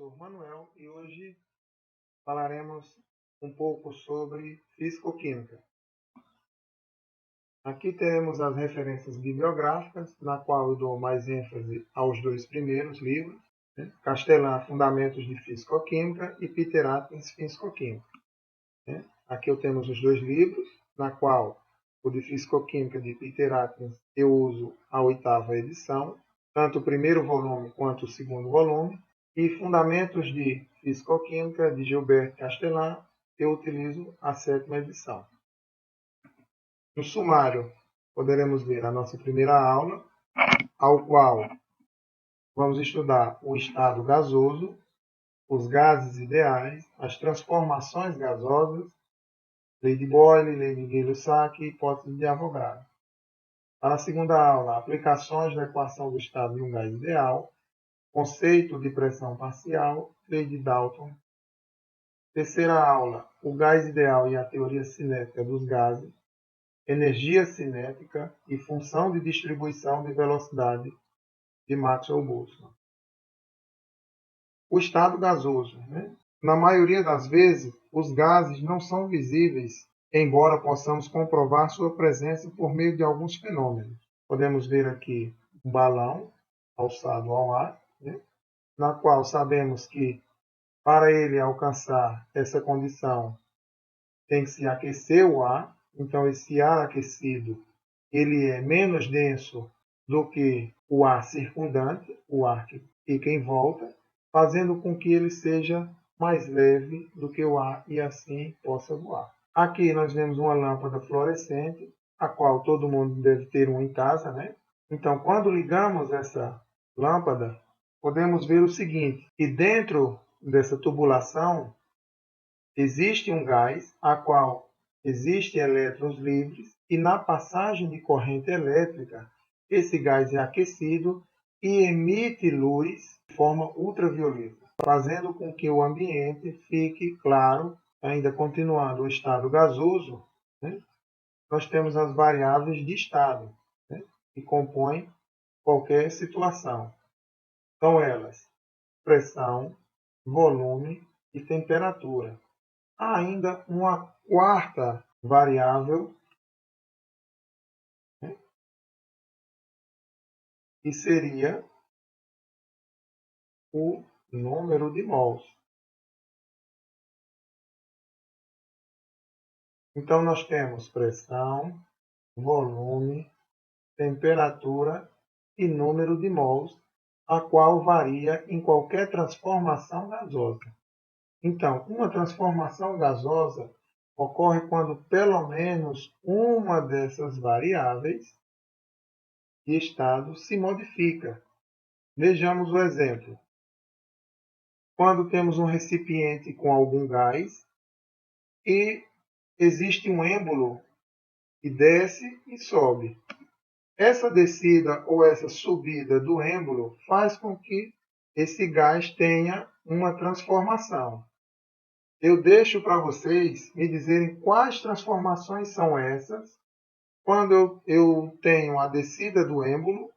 professor Manuel e hoje falaremos um pouco sobre físico-química. Aqui teremos as referências bibliográficas, na qual eu dou mais ênfase aos dois primeiros livros, Castellan, Fundamentos de Físico-Química e Peter Atkins, Físico-Química. Aqui eu temos os dois livros, na qual o de Físico-Química de Peter Atkins eu uso a 8ª edição, tanto o primeiro volume quanto o segundo volume, e Fundamentos de Físico-Química de Gilbert Castellan eu utilizo a 7ª edição. No sumário, poderemos ver a nossa primeira aula, ao qual vamos estudar o estado gasoso, os gases ideais, as transformações gasosas, lei de Boyle, lei de Gay-Lussac e hipótese de Avogadro. Para a segunda aula, aplicações da equação do estado de um gás ideal, conceito de pressão parcial, lei de Dalton. Terceira aula, o gás ideal e a teoria cinética dos gases, energia cinética e função de distribuição de velocidade de Maxwell-Boltzmann. O estado gasoso. Na maioria das vezes, os gases não são visíveis, embora possamos comprovar sua presença por meio de alguns fenômenos. Podemos ver aqui um balão alçado ao ar, na qual sabemos que para ele alcançar essa condição tem que se aquecer o ar. Então esse ar aquecido ele é menos denso do que o ar circundante, o ar que fica em volta, fazendo com que ele seja mais leve do que o ar e assim possa voar. Aqui nós vemos uma lâmpada fluorescente, a qual todo mundo deve ter uma em casa, Então, quando ligamos essa lâmpada, podemos ver o seguinte, que dentro dessa tubulação existe um gás, a qual existem elétrons livres, e na passagem de corrente elétrica, esse gás é aquecido e emite luz de forma ultravioleta, fazendo com que o ambiente fique claro. Ainda continuando o estado gasoso, nós temos as variáveis de estado, que compõem qualquer situação. São elas pressão, volume e temperatura. Há ainda uma quarta variável, que seria o número de mols. Então, nós temos pressão, volume, temperatura e número de mols, a qual varia em qualquer transformação gasosa. Então, uma transformação gasosa ocorre quando pelo menos uma dessas variáveis de estado se modifica. Vejamos o exemplo. Quando temos um recipiente com algum gás e existe um êmbolo que desce e sobe. Essa descida ou essa subida do êmbolo faz com que esse gás tenha uma transformação. Eu deixo para vocês me dizerem quais transformações são essas quando eu tenho a descida do êmbolo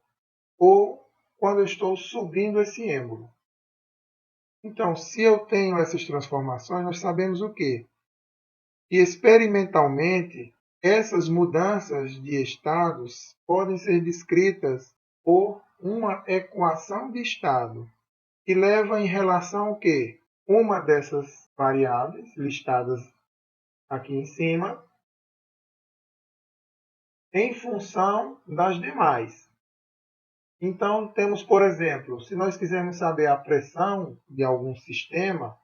ou quando eu estou subindo esse êmbolo. Então, se eu tenho essas transformações, nós sabemos o quê? Que experimentalmente essas mudanças de estados podem ser descritas por uma equação de estado, que leva em relação ao quê? Uma dessas variáveis listadas aqui em cima, em função das demais. Então, temos, por exemplo, se nós quisermos saber a pressão de algum sistema,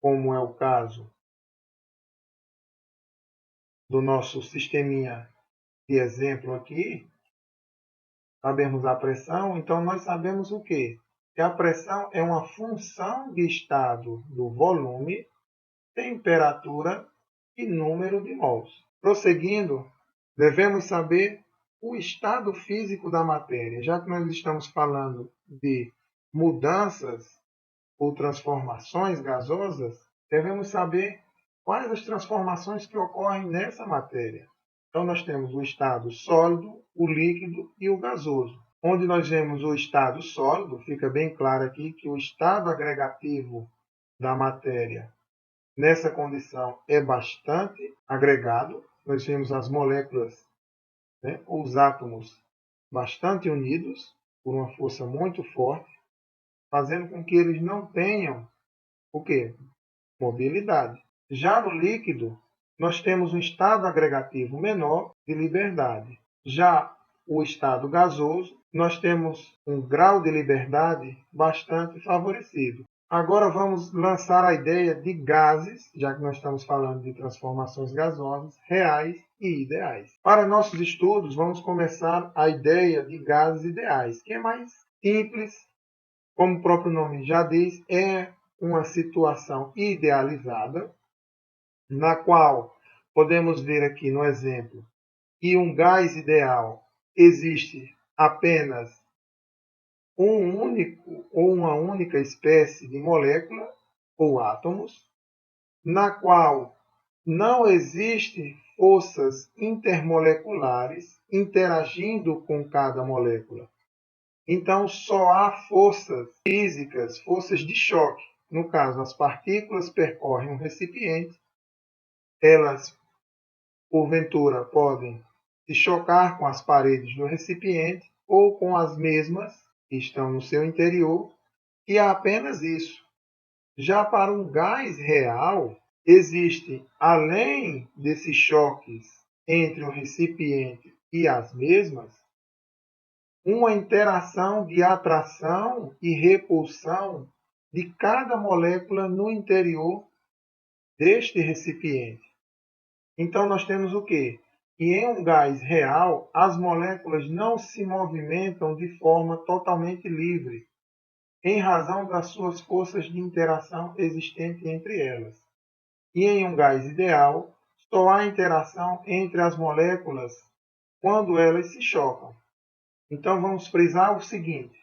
como é o caso do nosso sisteminha de exemplo aqui, sabemos a pressão, então nós sabemos o quê? Que a pressão é uma função de estado do volume, temperatura e número de mols. Prosseguindo, devemos saber o estado físico da matéria. Já que nós estamos falando de mudanças ou transformações gasosas, devemos saber quais as transformações que ocorrem nessa matéria. Então, nós temos o estado sólido, o líquido e o gasoso. onde nós vemos o estado sólido, fica bem claro aqui que o estado agregativo da matéria nessa condição é bastante agregado. Nós vemos as moléculas, né, os átomos bastante unidos por uma força muito forte, fazendo com que eles não tenham o quê? Mobilidade. Já no líquido, nós temos um estado agregativo menor de liberdade. Já o estado gasoso, nós temos um grau de liberdade bastante favorecido. Agora vamos lançar a ideia de gases, já que nós estamos falando de transformações gasosas, reais e ideais. Para nossos estudos, vamos começar a ideia de gases ideais, que é mais simples, como o próprio nome já diz, é uma situação idealizada, na qual podemos ver aqui no exemplo que um gás ideal existe apenas um único ou uma única espécie de molécula ou átomos, na qual não existem forças intermoleculares interagindo com cada molécula. Então, só há forças físicas, forças de choque. No caso, as partículas percorrem um recipiente, elas, porventura, podem se chocar com as paredes do recipiente ou com as mesmas que estão no seu interior, e é apenas isso. Já para um gás real, existe, além desses choques entre o recipiente e as mesmas, uma interação de atração e repulsão de cada molécula no interior deste recipiente. Então nós temos o quê? Que em um gás real, as moléculas não se movimentam de forma totalmente livre, em razão das suas forças de interação existentes entre elas. E em um gás ideal, só há interação entre as moléculas quando elas se chocam. Então vamos frisar o seguinte: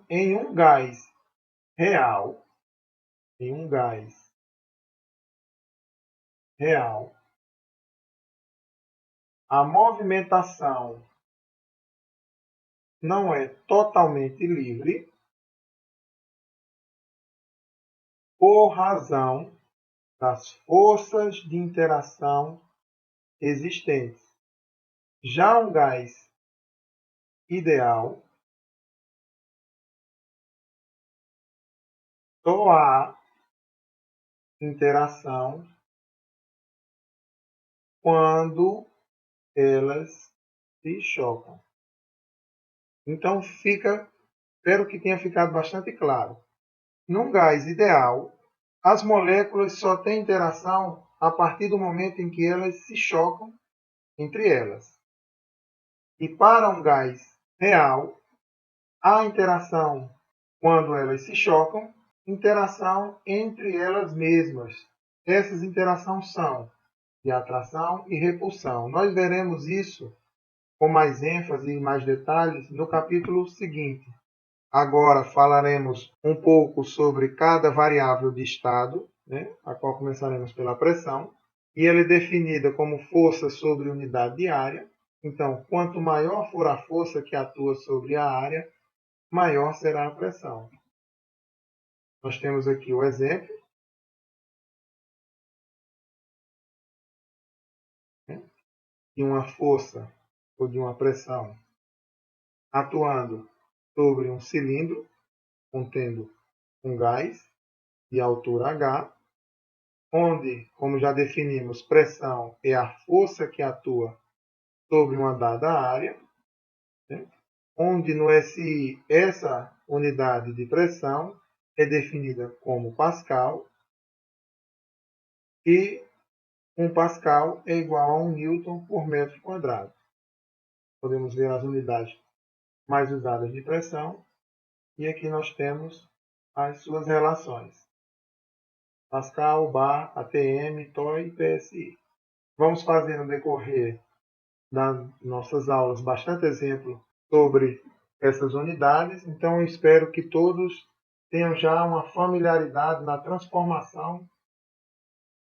em um gás real, em um gás real, a movimentação não é totalmente livre por razão das forças de interação existentes. Já um gás ideal, só há interação quando elas se chocam. Então espero que tenha ficado bastante claro. Num gás ideal, as moléculas só têm interação a partir do momento em que elas se chocam entre elas. E para um gás real, há interação quando elas se chocam, interação entre elas mesmas. Essas interações são de atração e repulsão. Nós veremos isso com mais ênfase e mais detalhes no capítulo seguinte. Agora falaremos um pouco sobre cada variável de estado, né, a qual começaremos pela pressão, e ela é definida como força sobre unidade de área. Então, quanto maior for a força que atua sobre a área, maior será a pressão. Nós temos aqui o exemplo, né, de uma força ou de uma pressão atuando sobre um cilindro contendo um gás de altura H, onde, como já definimos, pressão é a força que atua sobre uma dada área, né, onde no SI essa unidade de pressão é definida como Pascal, e 1 Pascal é igual a 1 Newton por metro quadrado. Podemos ver as unidades mais usadas de pressão, e aqui nós temos as suas relações: Pascal, bar, ATM, TOI e PSI. Vamos fazer no decorrer das nossas aulas bastante exemplo sobre essas unidades, então eu espero que todos tenham já uma familiaridade na transformação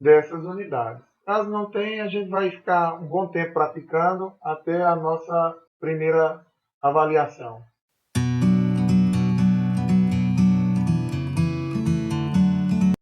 dessas unidades. Caso não tenha, a gente vai ficar um bom tempo praticando até a nossa primeira avaliação.